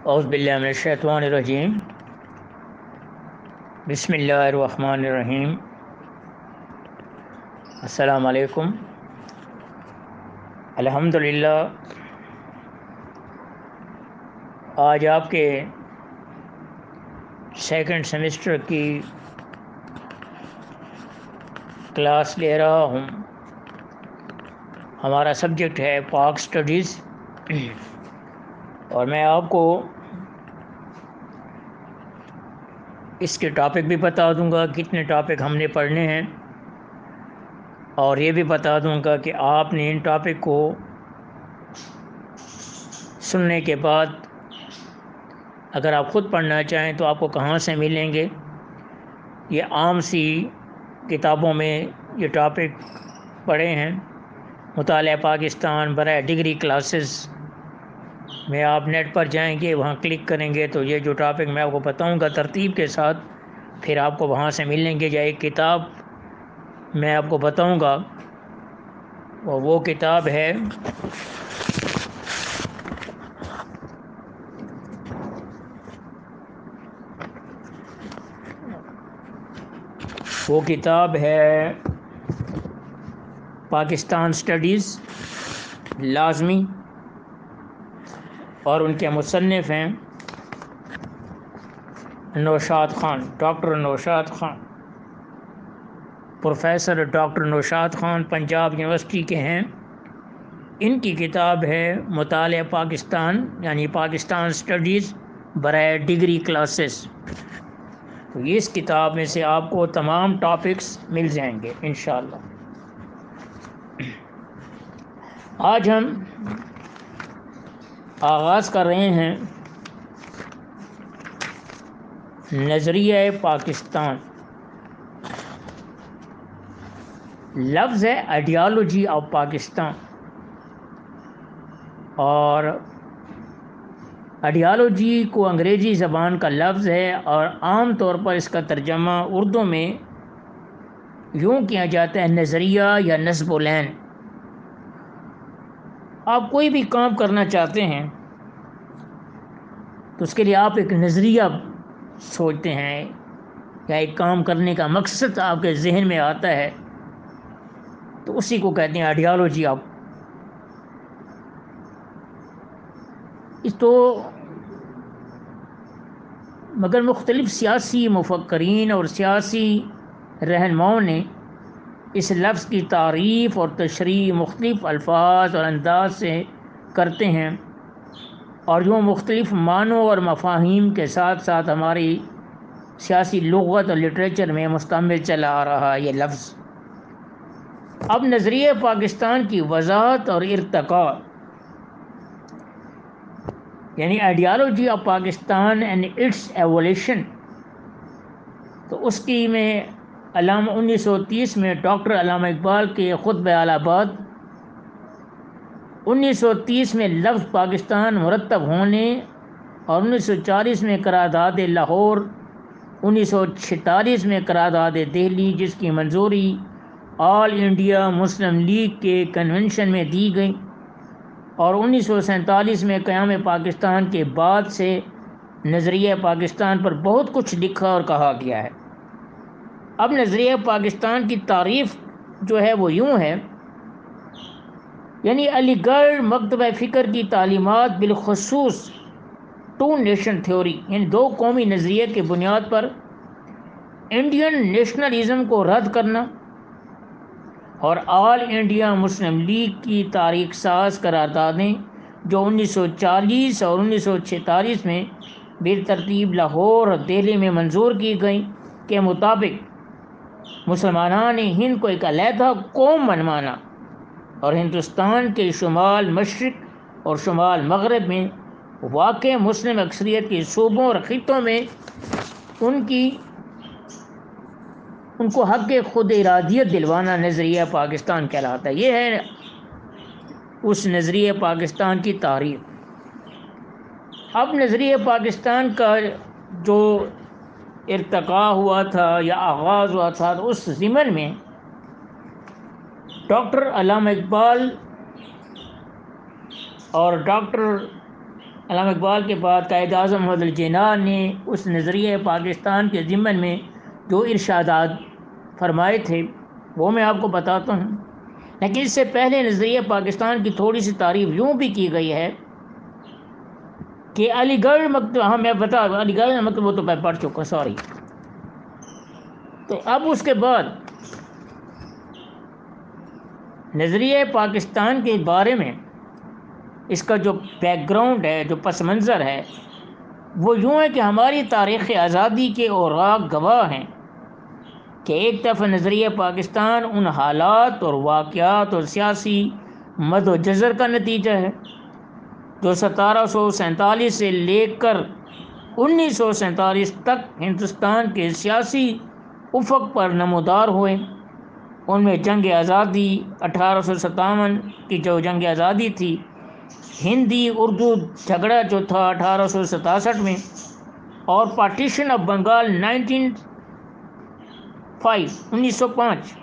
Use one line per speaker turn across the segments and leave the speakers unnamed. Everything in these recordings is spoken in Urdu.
اعوذ باللہ من الشیطان الرجیم بسم اللہ الرحمن الرحیم السلام علیکم۔ الحمدللہ آج آپ کے سیکنڈ سیمسٹر کی کلاس لے رہا ہوں۔ ہمارا سبجیکٹ ہے پاک سٹڈیز، اور میں آپ کو اس کے ٹاپک بھی بتا دوں گا، کتنے ٹاپک ہم نے پڑھنے ہیں، اور یہ بھی بتا دوں گا کہ آپ نے ان ٹاپک کو سننے کے بعد اگر آپ خود پڑھنا چاہیں تو آپ کو کہاں سے ملیں گے۔ یہ عام سی کتابوں میں یہ ٹاپک پڑھے ہیں۔ مطالعہ پاکستان برائے ڈگری کلاسز میں آپ نیٹ پر جائیں گے، وہاں کلک کریں گے تو یہ جو ٹاپک میں آپ کو بتاؤں گا ترتیب کے ساتھ، پھر آپ کو وہاں سے ملیں گے۔ یا ایک کتاب میں آپ کو بتاؤں گا، اور وہ کتاب ہے پاکستان سٹڈیز لازمی، اور ان کے مصنف ہیں Naushad Khan, doctor Naushad Khan, professor doctor Naushad Khan Punjab university کے ہیں۔ ان کی کتاب ہے مطالعہ پاکستان، یعنی پاکستان سٹڈیز برائے ڈگری کلاسز۔ تو اس کتاب میں سے آپ کو تمام ٹاپکس مل جائیں گے انشاءاللہ۔ آج ہم آغاز کر رہے ہیں نظریہ پاکستان۔ لفظ ہے آئیڈیالوجی آف پاکستان، اور آئیڈیالوجی کو انگریزی زبان کا لفظ ہے، اور عام طور پر اس کا ترجمہ اردو میں یوں کیا جاتا ہے نظریہ یا نصب العین۔ آپ کوئی بھی کام کرنا چاہتے ہیں تو اس کے لیے آپ ایک نظریہ سوچتے ہیں، یا ایک کام کرنے کا مقصد آپ کے ذہن میں آتا ہے، تو اسی کو کہتے ہیں آئیڈیالوجی آف۔ تو مگر مختلف سیاسی مفکرین اور سیاسی رہنماؤں نے اس لفظ کی تعریف اور تشریح مختلف الفاظ اور انداز سے کرتے ہیں، اور جو مختلف معنوں اور مفاہیم کے ساتھ ساتھ ہماری سیاسی لغت اور لٹریچر میں مستعمل چلا آ رہا ہے یہ لفظ۔ اب نظریہ پاکستان کی وضاحت اور ارتقاء، یعنی ideology of Pakistan and its evolution, تو اس کی میں علامہ 1930 میں ڈاکٹر علامہ اقبال کے خطبہ الہ آباد، 1930 میں لفظ پاکستان مرتب ہونے، اور 1940 میں قرارداد لاہور، 1946 میں قرارداد دہلی جس کی منظوری آل انڈیا مسلم لیگ کے کنونشن میں دی گئی، اور 1947 میں قیام پاکستان کے بعد سے نظریہ پاکستان پر بہت کچھ لکھا اور کہا گیا ہے۔ اب نظریہ پاکستان کی تعریف جو ہے وہ یوں ہے، یعنی علی گڑھ مکتبہ فکر کی تعلیمات، بالخصوص ٹو نیشن تھیوری، یعنی دو قومی نظریے کی بنیاد پر انڈین نیشنلزم کو رد کرنا، اور آل انڈیا مسلم لیگ کی تاریخ ساز قراردادیں جو 1940 اور 1946 میں بالترتیب لاہور اور دہلی میں منظور کی گئیں کے مطابق مسلمانان ہند کو ایک علیحدہ قوم منوانا، اور ہندوستان کے شمال مشرق اور شمال مغرب میں واقع مسلم اکثریت کے صوبوں اور خطوں میں ان کو حق خود ارادیت دلوانا نظریہ پاکستان کہلاتا ہے۔ یہ ہے اس نظریہ پاکستان کی تعریف۔ اب نظریہ پاکستان کا جو ارتقاء ہوا تھا یا آغاز ہوا تھا، تو اس ضمن میں ڈاکٹر علامہ اقبال اور ڈاکٹر علامہ اقبال کے بعد قائد اعظم محمد علی جناح نے اس نظریہ پاکستان کے ضمن میں جو ارشادات فرمائے تھے وہ میں آپ کو بتاتا ہوں، لیکن اس سے پہلے نظریہ پاکستان کی تھوڑی سی تعریف یوں بھی کی گئی ہے کہ علی گڑھ مکتب، میں بتا علی گڑھ مکتب وہ تو میں پڑھ چکا، سوری۔ تو اب اس کے بعد نظریہ پاکستان کے بارے میں اس کا جو بیک گراؤنڈ ہے، جو پس منظر ہے، وہ یوں ہے کہ ہماری تاریخ آزادی کے اوراق گواہ ہیں کہ ایک طرف نظریہ پاکستان ان حالات اور واقعات اور سیاسی مد و جزر کا نتیجہ ہے جو 1747 سے لے کر 1947 تک ہندوستان کے سیاسی افق پر نمودار ہوئے۔ ان میں جنگ آزادی 1857 کی جو جنگ آزادی تھی، ہندی اردو جھگڑا جو تھا 1867 میں، اور پارٹیشن آف بنگال 1905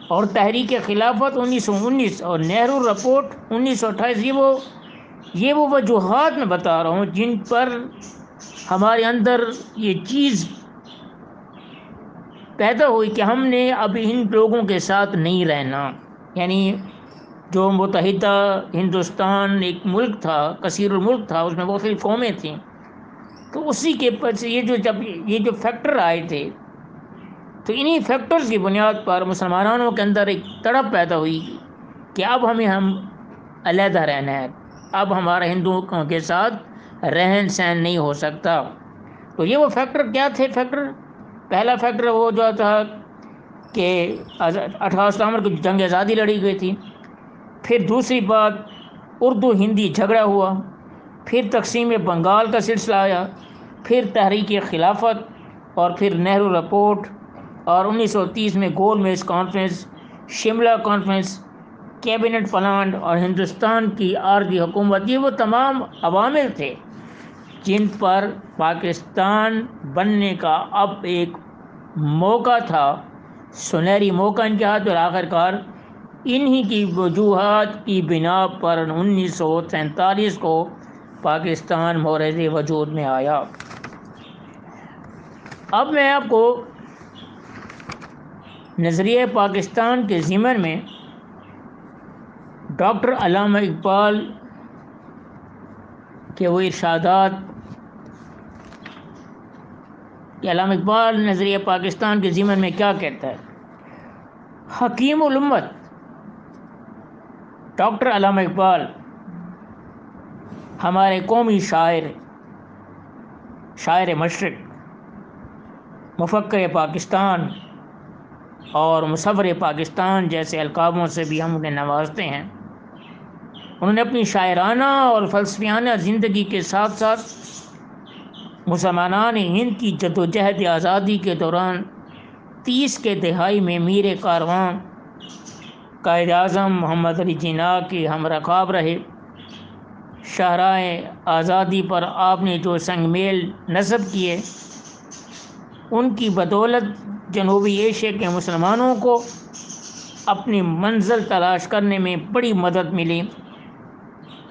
اور تحریک خلافت 1919 اور نہرو رپورٹ 1928، یہ وہ وجوہات میں بتا رہا ہوں جن پر ہمارے اندر یہ چیز پیدا ہوئی کہ ہم نے اب ان لوگوں کے ساتھ نہیں رہنا، یعنی جو متحدہ ہندوستان ایک ملک تھا، کثیر الملک تھا، اس میں مختلف قومیں تھیں، تو اسی کے پس جب یہ جو فیکٹر آئے تھے، تو انہی فیکٹرز کی بنیاد پر مسلمانوں کے اندر ایک تڑپ پیدا ہوئی کہ اب ہم علیحدہ رہنا ہے، اب ہمارا ہندوؤں کے ساتھ رہن سہن نہیں ہو سکتا۔ تو یہ وہ فیکٹر کیا تھے؟ پہلا فیکٹر وہ جو تھا کہ 1857 کی جنگ آزادی لڑی گئی تھی، پھر دوسری بات اردو ہندی جھگڑا ہوا، پھر تقسیم بنگال کا سلسلہ آیا، پھر تحریک خلافت، اور پھر نہرو رپورٹ، اور 1930 میں گول میز conference, Shimla conference, cabinet plan اور ہندوستان کی عارضی حکومت۔ یہ وہ تمام عوامل تھے جن پر پاکستان بننے کا اب ایک موقع تھا، سنہری موقع ان کے ہاتھ، اور آخرکار انہی کی وجوہات کی بنا پر 1947 کو پاکستان مورد وجود میں آیا۔ اب میں آپ کو نظریہ پاکستان کے ضمن میں ڈاکٹر علامہ اقبال کے وہ ارشادات کہ علامہ اقبال نظریہ پاکستان کے ضمن میں کیا کہتا ہے۔ حکیم الامت ڈاکٹر علامہ اقبال ہمارے قومی شاعر مشرق، مفکر پاکستان اور مصور پاکستان جیسے القابوں سے بھی ہم انہیں نوازتے ہیں۔ انہوں نے اپنی شاعرانہ اور فلسفیانہ زندگی کے ساتھ ساتھ مسلمانان ہند کی جدوجہد آزادی کے دوران 30 کے دہائی میں میر کارواں قائد اعظم محمد علی جناح کے ہم رکاب رہے۔ شاہراہ آزادی پر آپ نے جو سنگ میل نصب کیے، ان کی بدولت جنوبی ایشیا کے مسلمانوں کو اپنی منزل تلاش کرنے میں بڑی مدد ملی۔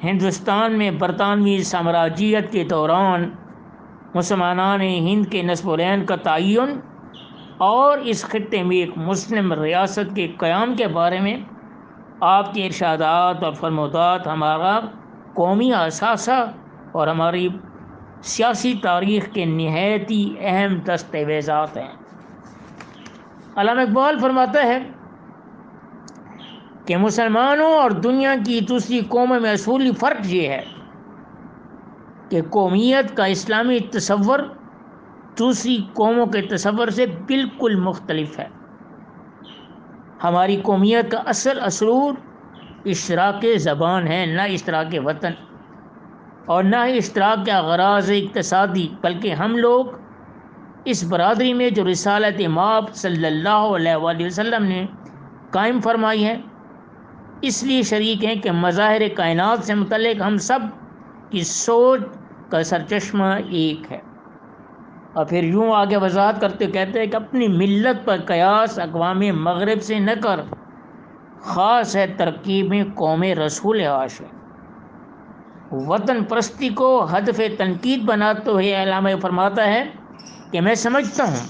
ہندوستان میں برطانوی سامراجیت کے دوران مسلمانان ہند کے نصب العین کا تعین اور اس خطے میں ایک مسلم ریاست کے قیام کے بارے میں آپ کے ارشادات اور فرمودات ہمارا قومی اثاثہ اور ہماری سیاسی تاریخ کے نہایت ہی اہم دستاویزات ہیں۔ علامہ اقبال فرماتا ہے کہ مسلمانوں اور دنیا کی دوسری قوموں میں اصولی فرق یہ ہے کہ قومیت کا اسلامی تصور دوسری قوموں کے تصور سے بالکل مختلف ہے۔ ہماری قومیت کا اصل اسرور اشتراک زبان ہے، نہ اشتراک وطن، اور نہ ہی اشتراک اغراض اقتصادی، بلکہ ہم لوگ اس برادری میں جو رسالت مآب صلی اللہ علیہ وآلہ وسلم نے قائم فرمائی ہے، اس لیے شریک ہیں کہ مظاہر کائنات سے متعلق ہم سب کی سوچ کا سرچشمہ ایک ہے۔ اور پھر یوں آگے وضاحت کرتے کہتے ہیں کہ اپنی ملت پر قیاس اقوام مغرب سے نہ کر، خاص ہے ترکیب میں قوم رسول حاشر۔ وطن پرستی کو ہدف تنقید بناتے ہوئے علامہ فرماتا ہے کہ میں سمجھتا ہوں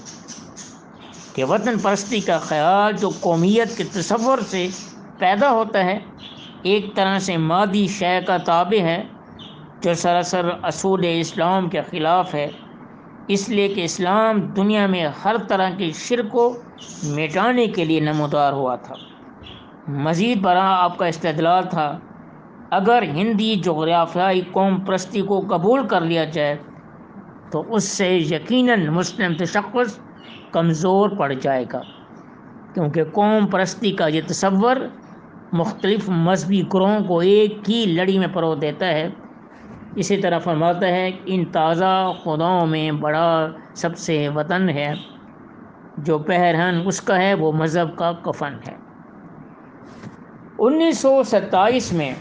کہ وطن پرستی کا خیال جو قومیت کے تصور سے پیدا ہوتا ہے ایک طرح سے مادی شے کا تابع ہے جو سراسر اصول اسلام کے خلاف ہے، اس لیے کہ اسلام دنیا میں ہر طرح کے شرک کو مٹانے کے لیے نمودار ہوا تھا۔ مزید برآں آپ کا استدلال تھا اگر ہندی جغرافیائی قوم پرستی کو قبول کر لیا جائے تو اس سے یقیناً مسلم تشخص کمزور پڑ جائے گا، کیونکہ قوم پرستی کا یہ تصور مختلف مذہبی گروہوں کو ایک ہی لڑی میں پرو دیتا ہے۔ اسی طرح فرماتا ہے کہ ان تازہ خداؤں میں بڑا سب سے وطن ہے، جو پہرہن اس کا ہے وہ مذہب کا کفن ہے۔ 1927 میں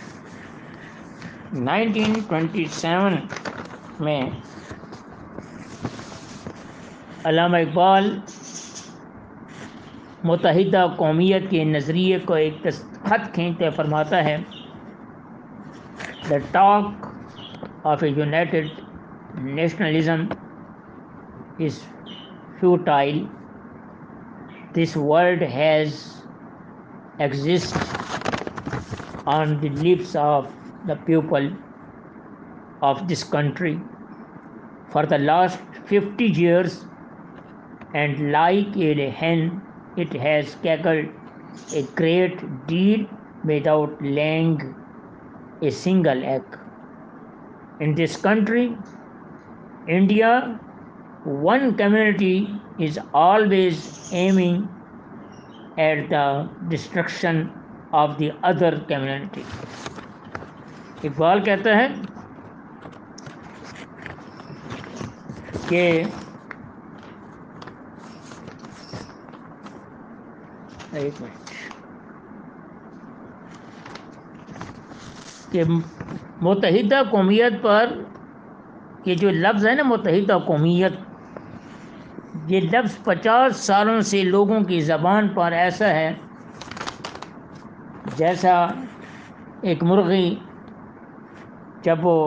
1927 میں علامہ اقبال متحدہ قومیت کے نظریے کو ایک خط کھینچتے فرماتا ہے The talk of a united nationalism is futile. This word has existed on the lips of the people of this country for the last 50 years, and like a hen, it has cackled a great deal without laying a single egg. In this country, India, one community is always aiming at the destruction of the other community. Iqbal کہتا ہے کہ ایک منٹ کہ متحدہ قومیت پر یہ جو لفظ ہے نا متحدہ قومیت، یہ لفظ 50 سالوں سے لوگوں کی زبان پر ایسا ہے جیسا ایک مرغی جب وہ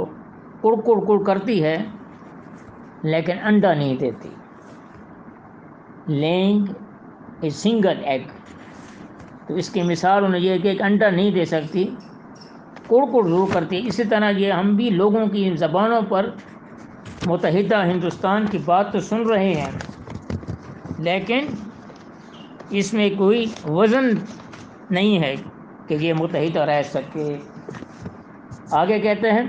کڑ کڑ کڑ کرتی ہے لیکن انڈا نہیں دیتی، لینگ اے سنگل ایگ، تو اس کی مثال انہیں یہ ہے کہ ایک انڈا نہیں دے سکتی، کڑ کڑ ضرور کرتی ہے۔ اسی طرح یہ ہم بھی لوگوں کی ان زبانوں پر متحدہ ہندوستان کی بات تو سن رہے ہیں لیکن اس میں کوئی وزن نہیں ہے کہ یہ متحدہ رہ سکے۔ آگے کہتے ہیں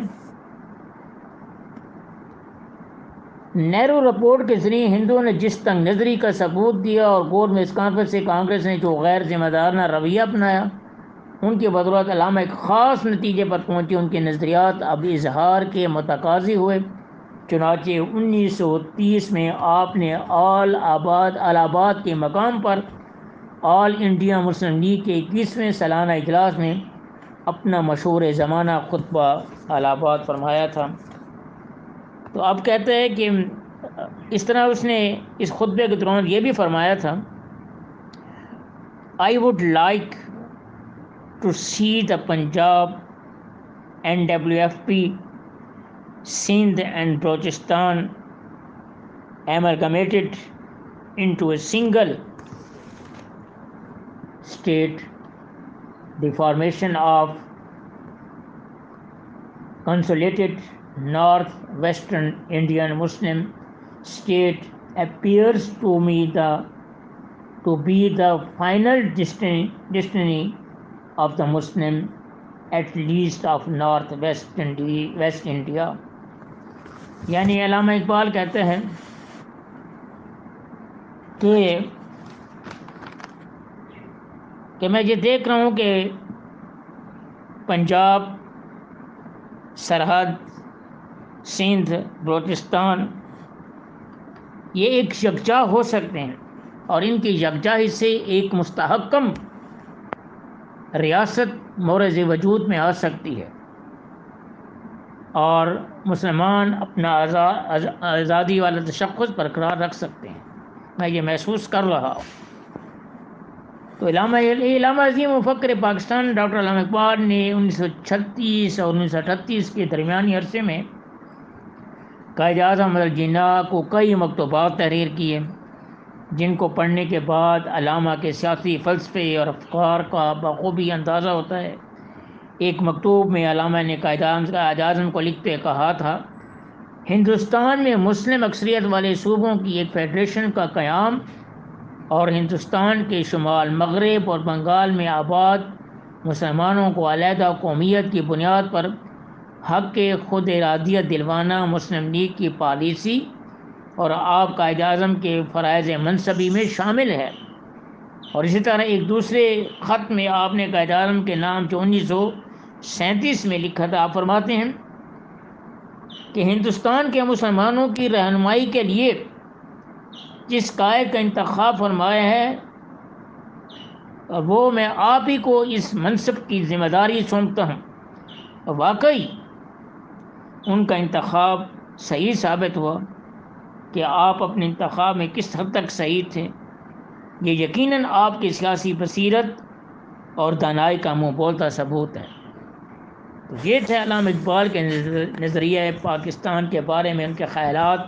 نیرو رپورٹ کے ذریعے ہندوؤں نے جس تنگ نظری کا ثبوت دیا اور گول میز کانفرنس سے کانگریس نے جو غیر ذمہ دارانہ رویہ اپنایا، ان کی بدولت علامہ ایک خاص نتیجے پر پہنچے۔ ان کے نظریات اب اظہار کے متقاضی ہوئے، چنانچہ 1930 میں آپ نے الہ آباد کے مقام پر آل انڈیا مسلم لیگ کے 21ویں سالانہ اجلاس میں اپنا مشہور زمانہ خطبہ الہ آباد فرمایا تھا۔ تو اب کہتے ہیں کہ اس طرح اس نے اس خطبے کے دوران یہ بھی فرمایا تھا I would like to see the Punjab, NWFP, Sindh and Balochistan amalgamated into a single state. The formation of consolidated North-Western Indian Muslim state appears to me to be the final destiny of the Muslim, at least of North-West India. یعنی علامہ اقبال کہتے ہیں کہ میں یہ دیکھ رہا ہوں کہ پنجاب، سرحد، سندھ، بلوچستان یہ ایک یکجا ہو سکتے ہیں اور ان کی یکجائی سے ایک مستحکم ریاست مورز وجود میں آ سکتی ہے اور مسلمان اپنا آزادی والا تشخص برقرار رکھ سکتے ہیں۔ میں یہ محسوس کر رہا ہوں۔ تو علامہ عظیم مفکر پاکستان ڈاکٹر علامہ اقبال نے 1936 اور 1938 کے درمیانی عرصے میں قائد اعظم حضرت جناح کو کئی مکتوبات تحریر کیے، جن کو پڑھنے کے بعد علامہ کے سیاسی فلسفے اور افکار کا بخوبی اندازہ ہوتا ہے۔ ایک مکتوب میں علامہ نے قائد اعظم کو لکھتے کہا تھا، ہندوستان میں مسلم اکثریت والے صوبوں کی ایک فیڈریشن کا قیام اور ہندوستان کے شمال مغرب اور بنگال میں آباد مسلمانوں کو علیحدہ قومیت کی بنیاد پر حق خود ارادیت دلوانا مسلم لیگ کی پالیسی اور آپ قائد اعظم کے فرائض منصبی میں شامل ہے۔ اور اسی طرح ایک دوسرے خط میں آپ نے قائد اعظم کے نام جو 1937 میں لکھا تھا، آپ فرماتے ہیں کہ ہندوستان کے مسلمانوں کی رہنمائی کے لیے جس قائد کا انتخاب فرمایا ہے وہ میں آپ ہی کو اس منصب کی ذمہ داری سونپتا ہوں۔ واقعی ان کا انتخاب صحیح ثابت ہوا کہ آپ اپنے انتخاب میں کس حد تک صحیح تھے، یہ یقیناً آپ کی سیاسی بصیرت اور دانائی کا منہ بولتا ثبوت ہے۔ تو یہ تھے علامہ اقبال کے نظریہ پاکستان کے بارے میں ان کے خیالات۔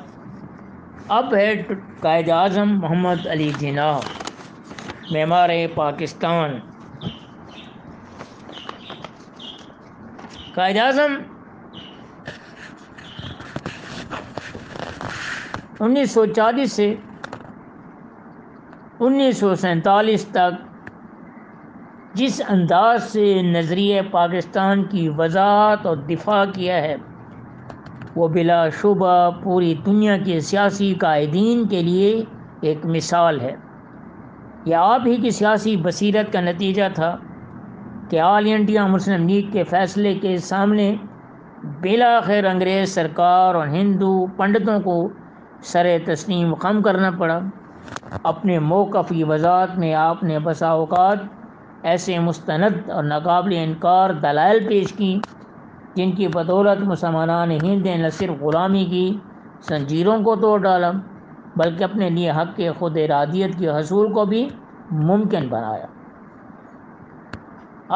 اب ہے قائد اعظم محمد علی جناح، معمار پاکستان۔ قائد اعظم 1940 سے 1947 تک جس انداز سے نظریہ پاکستان کی وضاحت اور دفاع کیا ہے وہ بلا شبہ پوری دنیا کے سیاسی قائدین کے لیے ایک مثال ہے۔ یہ آپ ہی کی سیاسی بصیرت کا نتیجہ تھا کہ آل انڈیا مسلم لیگ کے فیصلے کے سامنے بالآخر انگریز سرکار اور ہندو پنڈتوں کو سر تسلیم خم کرنا پڑا۔ اپنے موقف کی وضاحت میں آپ نے بسا اوقات ایسے مستند اور ناقابل انکار دلائل پیش کی جن کی بدولت مسلمانان ہند نے نہ صرف غلامی کی زنجیروں کو توڑ ڈالا بلکہ اپنے لیے حق خود ارادیت کے حصول کو بھی ممکن بنایا۔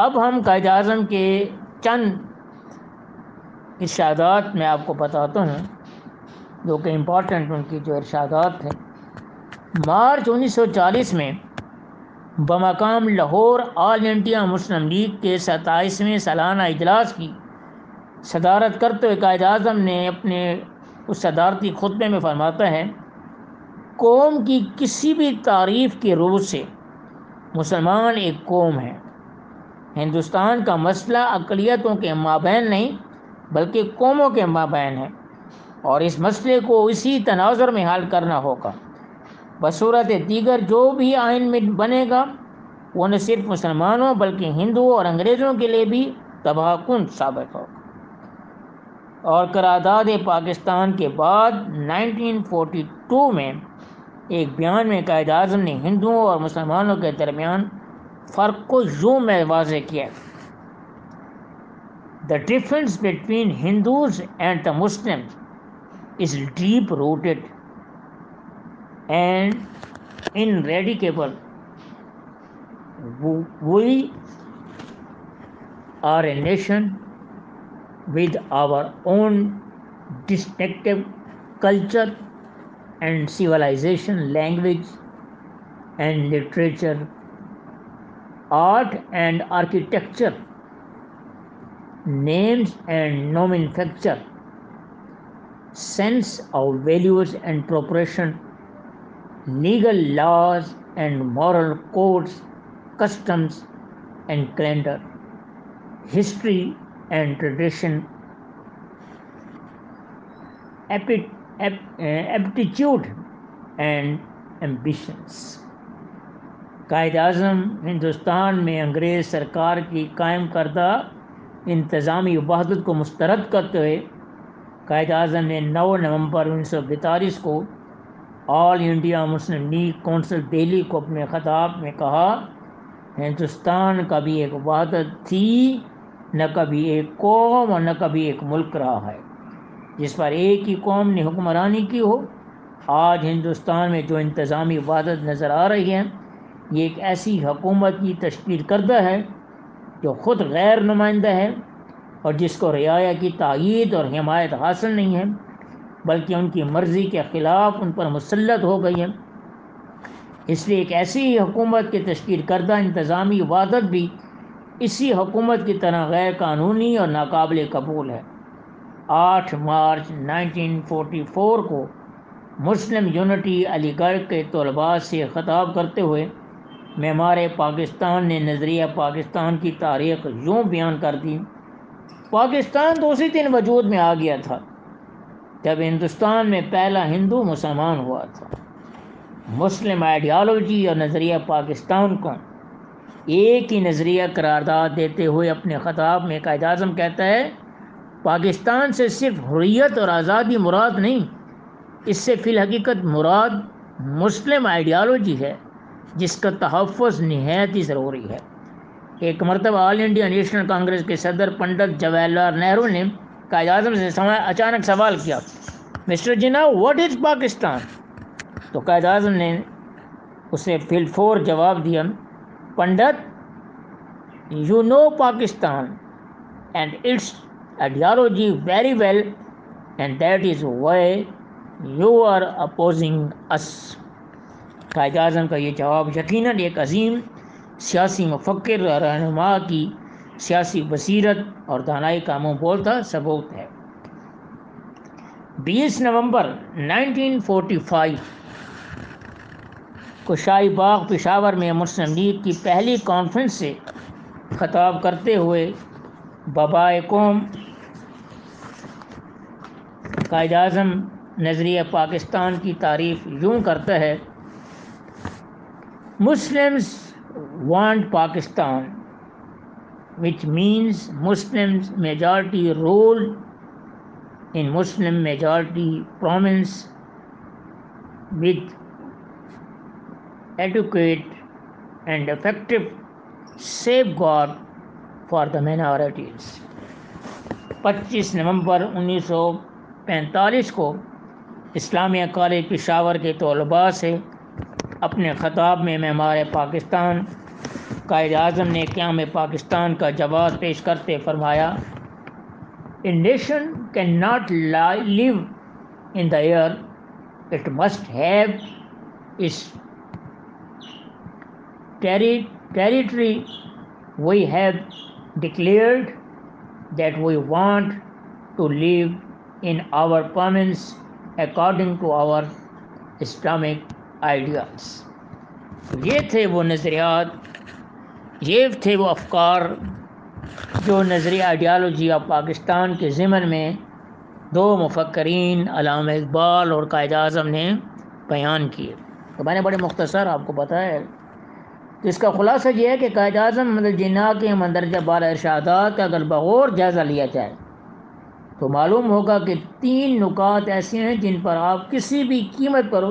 اب ہم قائد اعظم کے چند ارشادات میں آپ کو بتاتا ہوں جو کہ امپورٹنٹ ان کی جو ارشادات تھے۔ مارچ 1940 میں بمقام لاہور آل انڈیا مسلم لیگ کے 27ویں سالانہ اجلاس کی صدارت کرتے ہوئے قائد اعظم نے اپنے اس صدارتی خطبے میں فرماتا ہے، قوم کی کسی بھی تعریف کے روح سے مسلمان ایک قوم ہے۔ ہندوستان کا مسئلہ اقلیتوں کے مابین نہیں بلکہ قوموں کے مابین ہے اور اس مسئلے کو اسی تناظر میں حل کرنا ہوگا۔ بصورت دیگر جو بھی آئین میں بنے گا وہ نہ صرف مسلمانوں بلکہ ہندوؤں اور انگریزوں کے لیے بھی تباہ کن ثابت ہوگا۔ اور قرارداد پاکستان کے بعد 1942 میں ایک بیان میں قائد اعظم نے ہندوؤں اور مسلمانوں کے درمیان فرق کو یوں میں واضح کیا، The difference between Hindus and the Muslims is deep rooted and ineradicable. We are a nation with our own distinctive culture and civilization, language and literature, art and architecture, names and nomenclature, sense of values and proportion, legal laws and moral codes, customs and calendar, history and tradition, aptitude and ambitions. Quaid Azam Hindustan میں انگریز سرکار کی قائم کردہ انتظامی وحدت کو مسترد کرتے ہوئے قائد اعظم نے 9 نومبر 1942 کو آل انڈیا مسلم لیگ کونسل دہلی کو اپنے خطاب میں کہا، ہندوستان کبھی ایک وحدت تھی، نہ کبھی ایک قوم اور نہ کبھی ایک ملک رہا ہے جس پر ایک ہی قوم نے حکمرانی کی ہو۔ آج ہندوستان میں جو انتظامی وحدت نظر آ رہی ہے یہ ایک ایسی حکومت کی تشکیل کردہ ہے جو خود غیر نمائندہ ہے اور جس کو رعایا کی تائید اور حمایت حاصل نہیں ہے، بلکہ ان کی مرضی کے خلاف ان پر مسلط ہو گئی ہے۔ اس لیے ایک ایسی حکومت کی تشکیل کردہ انتظامی وحدت بھی اسی حکومت کی طرح غیر قانونی اور ناقابل قبول ہے۔ 8 مارچ 1944 کو مسلم یونٹی علی گڑھ کے طلباء سے خطاب کرتے ہوئے معمار پاکستان نے نظریہ پاکستان کی تاریخ یوں بیان کر دی: پاکستان تو اسی دن وجود میں آ گیا تھا جب ہندوستان میں پہلا ہندو مسلمان ہوا تھا۔ مسلم آئیڈیالوجی اور نظریہ پاکستان کو ایک ہی نظریہ قرارداد دیتے ہوئے اپنے خطاب میں قائد اعظم کہتا ہے: پاکستان سے صرف حریت اور آزادی مراد نہیں، اس سے فی الحقیقت مراد مسلم آئیڈیالوجی ہے جس کا تحفظ نہایت ہی ضروری ہے۔ ایک مرتبہ آل انڈیا نیشنل کانگریس کے صدر پنڈت جواہر لال نہرو نے قائد اعظم سے اچانک سوال کیا: mister Jinnah, what is Pakistan? تو قائد اعظم نے اسے فی الفور جواب دیا: Pandit, you know Pakistan and its ideology very well and that is why you are opposing us. Quaid Azam کا یہ جواب یقیناً ایک عظیم سیاسی مفکر اور رہنما کی سیاسی بصیرت اور دانائی کا منہ بولتا ثبوت ہے۔ 20 نومبر 1945 کو شاہی باغ پشاور میں مسلم لیگ کی پہلی کانفرنس سے خطاب کرتے ہوئے بابائے قوم قائد اعظم نظریہ پاکستان کی تعریف یوں کرتا ہے: Muslims want Pakistan, which means Muslims majority rule in Muslim majority province with adequate and effective safeguard for the minorities۔ 25 نومبر 1945 کو اسلامیہ کالج پشاور کے طلباء سے اپنے خطاب میں معمار پاکستان قائد اعظم نے قیام پاکستان کا جواز پیش کرتے فرمایا: A nation cannot live in the air, it must have its territory. We have declared that we want to live in our province according to our Islamic ideals۔ یہ تھے وہ نظریات، یہ تھے وہ افکار جو نظریہ آئیڈیالوجی آف پاکستان کے ضمن میں دو مفکرین علامہ اقبال اور قائد اعظم نے بیان کیے۔ تو میں نے بڑے مختصر آپ کو بتایا ہے۔ تو اس کا خلاصہ یہ ہے کہ قائد اعظم جناح کے مندرجہ بالا ارشادات کا اگر بغور جائزہ لیا جائے تو معلوم ہوگا کہ 3 نکات ایسے ہیں جن پر آپ کسی بھی قیمت پر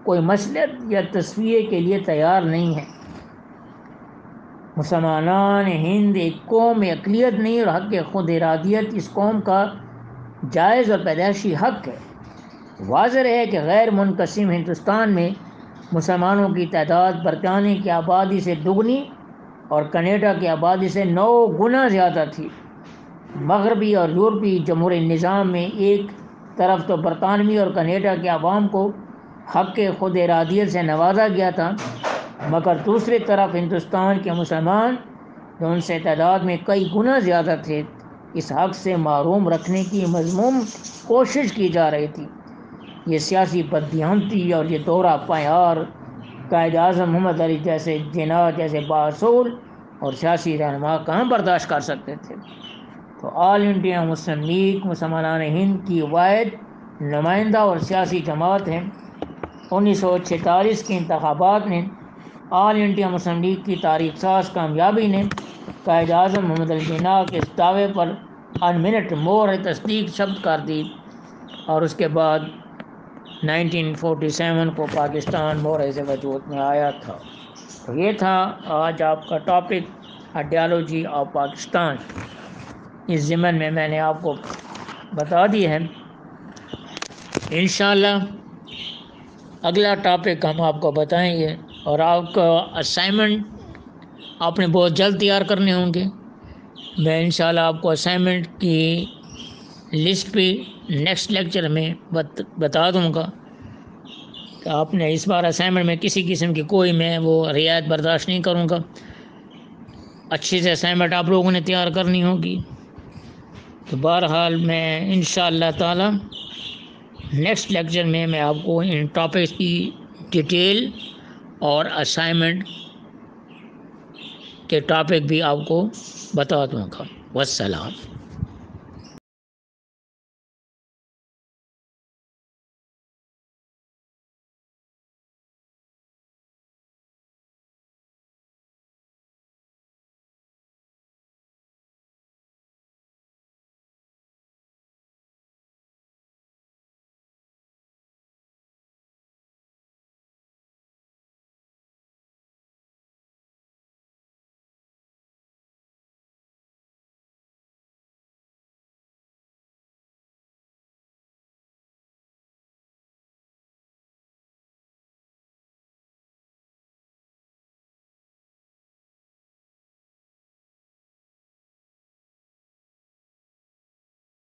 کوئی مصلحت یا تصفیے کے لیے تیار نہیں ہیں۔ مسلمانان ہند ایک قوم اقلیت نہیں اور حق خود ارادیت اس قوم کا جائز اور پیدائشی حق ہے۔ واضح ہے کہ غیر منقسم ہندوستان میں مسلمانوں کی تعداد برطانیہ کی آبادی سے دگنی اور کینیڈا کی آبادی سے 9 گنا زیادہ تھی۔ مغربی اور یورپی جمہوری نظام میں ایک طرف تو برطانوی اور کینیڈا کے عوام کو حق خود ارادیت سے نوازا گیا تھا، مگر دوسری طرف ہندوستان کے مسلمان جو ان سے تعداد میں کئی گنا زیادہ تھے اس حق سے محروم رکھنے کی مذموم کوشش کی جا رہی تھی۔ یہ سیاسی بددیانتی اور یہ دورہ پیار قائد اعظم محمد علی جیسے جناح جیسے باصول اور سیاسی رہنما کہاں برداشت کر سکتے تھے۔ تو آل انڈیا مسلم لیگ مسلمانان ہند کی واحد نمائندہ اور سیاسی جماعت ہے۔ 1946 کے انتخابات میں آل انڈیا مسلم لیگ کی تاریخ ساز کامیابی نے قائد اعظم محمد علی جناح کے اس دعوے پر ان منٹ مہر تصدیق شبد کر دی اور اس کے بعد 1947 کو پاکستان مہر سے وجود میں آیا تھا۔ تو یہ تھا آج آپ کا ٹاپک آئیڈیالوجی آف پاکستان۔ اس ضمن میں نے آپ کو بتا دی ہے۔ انشاءاللہ اگلا ٹاپک ہم آپ کو بتائیں گے اور آپ کا اسائنمنٹ آپ نے بہت جلد تیار کرنے ہوں گے. میں انشاءاللہ آپ کو اسائنمنٹ کی لسٹ بھی نیکسٹ لیکچر میں بتا دوں گا کہ آپ نے اس بار اسائنمنٹ میں کسی قسم کی کوئی میں وہ رعایت برداشت نہیں کروں گا. اچھی سے اسائنمنٹ آپ لوگوں نے تیار کرنی ہوگی. تو بہرحال میں انشاءاللہ تعالی نیکسٹ لیکچر میں آپ کو ان ٹاپکس کی ڈیٹیل اور اسائنمنٹ کے ٹاپک بھی آپ کو بتا دوں گا. والسلام.